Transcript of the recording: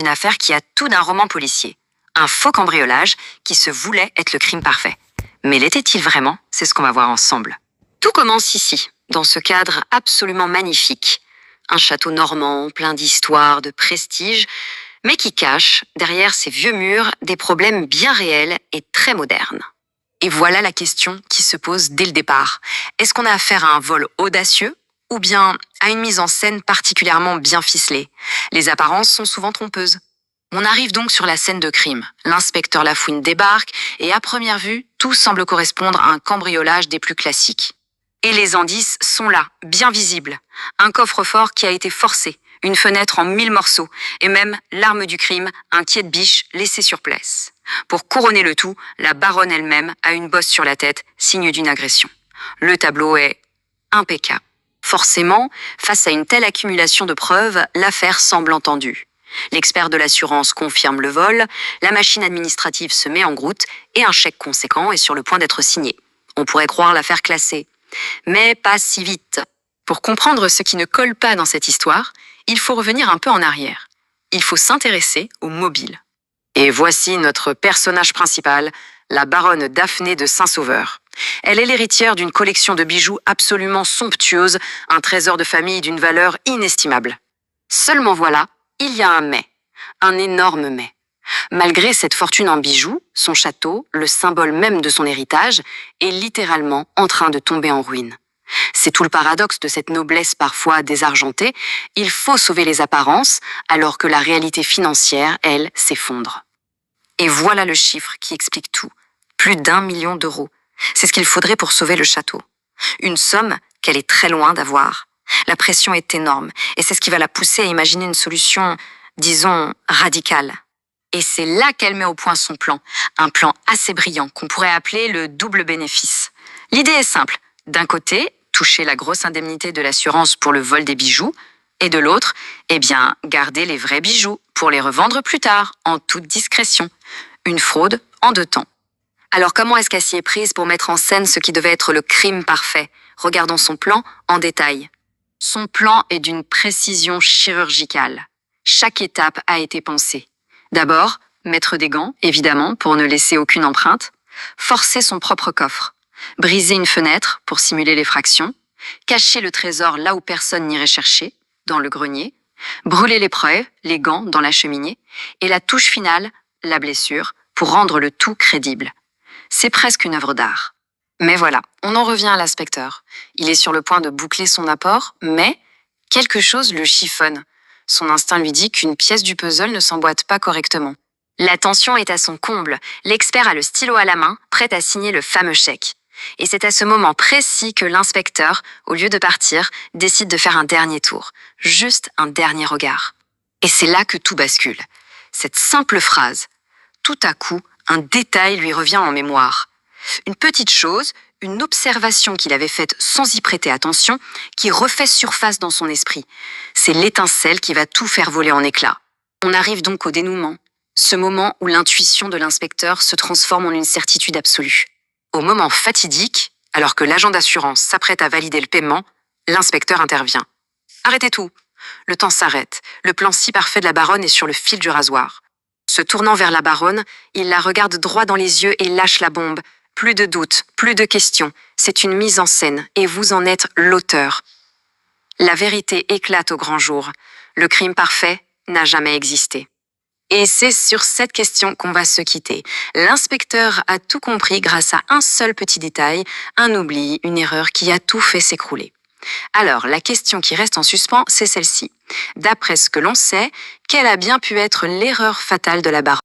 Une affaire qui a tout d'un roman policier. Un faux cambriolage qui se voulait être le crime parfait. Mais l'était-il vraiment? C'est ce qu'on va voir ensemble. Tout commence ici, dans ce cadre absolument magnifique. Un château normand, plein d'histoire, de prestige, mais qui cache, derrière ces vieux murs, des problèmes bien réels et très modernes. Et voilà la question qui se pose dès le départ. Est-ce qu'on a affaire à un vol audacieux ou bien à une mise en scène particulièrement bien ficelée? Les apparences sont souvent trompeuses. On arrive donc sur la scène de crime. L'inspecteur Lafouine débarque et à première vue, tout semble correspondre à un cambriolage des plus classiques. Et les indices sont là, bien visibles. Un coffre-fort qui a été forcé, une fenêtre en 1000 morceaux, et même l'arme du crime, un pied de biche laissé sur place. Pour couronner le tout, la baronne elle-même a une bosse sur la tête, signe d'une agression. Le tableau est impeccable. Forcément, face à une telle accumulation de preuves, l'affaire semble entendue. L'expert de l'assurance confirme le vol, la machine administrative se met en route et un chèque conséquent est sur le point d'être signé. On pourrait croire l'affaire classée. Mais pas si vite. Pour comprendre ce qui ne colle pas dans cette histoire, il faut revenir un peu en arrière. Il faut s'intéresser au mobile. Et voici notre personnage principal, la baronne Daphné de Saint-Sauveur. Elle est l'héritière d'une collection de bijoux absolument somptueuse, un trésor de famille d'une valeur inestimable. Seulement voilà, il y a un mais, un énorme mais. Malgré cette fortune en bijoux, son château, le symbole même de son héritage, est littéralement en train de tomber en ruine. C'est tout le paradoxe de cette noblesse parfois désargentée. Il faut sauver les apparences, alors que la réalité financière, elle, s'effondre. Et voilà le chiffre qui explique tout. Plus d'1 million d'euros. C'est ce qu'il faudrait pour sauver le château. Une somme qu'elle est très loin d'avoir. La pression est énorme, et c'est ce qui va la pousser à imaginer une solution, disons, radicale. Et c'est là qu'elle met au point son plan. Un plan assez brillant qu'on pourrait appeler le double bénéfice. L'idée est simple. D'un côté, toucher la grosse indemnité de l'assurance pour le vol des bijoux, et de l'autre, garder les vrais bijoux pour les revendre plus tard, en toute discrétion. Une fraude en 2 temps. Alors comment est-ce qu'elle s'y est prise pour mettre en scène ce qui devait être le crime parfait? Regardons son plan en détail. Son plan est d'une précision chirurgicale. Chaque étape a été pensée. D'abord, mettre des gants, évidemment, pour ne laisser aucune empreinte. Forcer son propre coffre. Briser une fenêtre pour simuler l'effraction. Cacher le trésor là où personne n'irait chercher, dans le grenier. Brûler les preuves, les gants, dans la cheminée. Et la touche finale, la blessure, pour rendre le tout crédible. C'est presque une œuvre d'art. Mais voilà, on en revient à l'inspecteur. Il est sur le point de boucler son apport, mais quelque chose le chiffonne. Son instinct lui dit qu'une pièce du puzzle ne s'emboîte pas correctement. La tension est à son comble. L'expert a le stylo à la main, prêt à signer le fameux chèque. Et c'est à ce moment précis que l'inspecteur, au lieu de partir, décide de faire un dernier tour. Juste un dernier regard. Et c'est là que tout bascule. Cette simple phrase. Tout à coup, un détail lui revient en mémoire. Une petite chose, une observation qu'il avait faite sans y prêter attention, qui refait surface dans son esprit. C'est l'étincelle qui va tout faire voler en éclats. On arrive donc au dénouement. Ce moment où l'intuition de l'inspecteur se transforme en une certitude absolue. Au moment fatidique, alors que l'agent d'assurance s'apprête à valider le paiement, l'inspecteur intervient. Arrêtez tout. Le temps s'arrête. Le plan si parfait de la baronne est sur le fil du rasoir. Se tournant vers la baronne, il la regarde droit dans les yeux et lâche la bombe. Plus de doutes, plus de questions. C'est une mise en scène et vous en êtes l'auteur. La vérité éclate au grand jour. Le crime parfait n'a jamais existé. Et c'est sur cette question qu'on va se quitter. L'inspecteur a tout compris grâce à un seul petit détail, un oubli, une erreur qui a tout fait s'écrouler. Alors, la question qui reste en suspens, c'est celle-ci. D'après ce que l'on sait, quelle a bien pu être l'erreur fatale de la baronne ?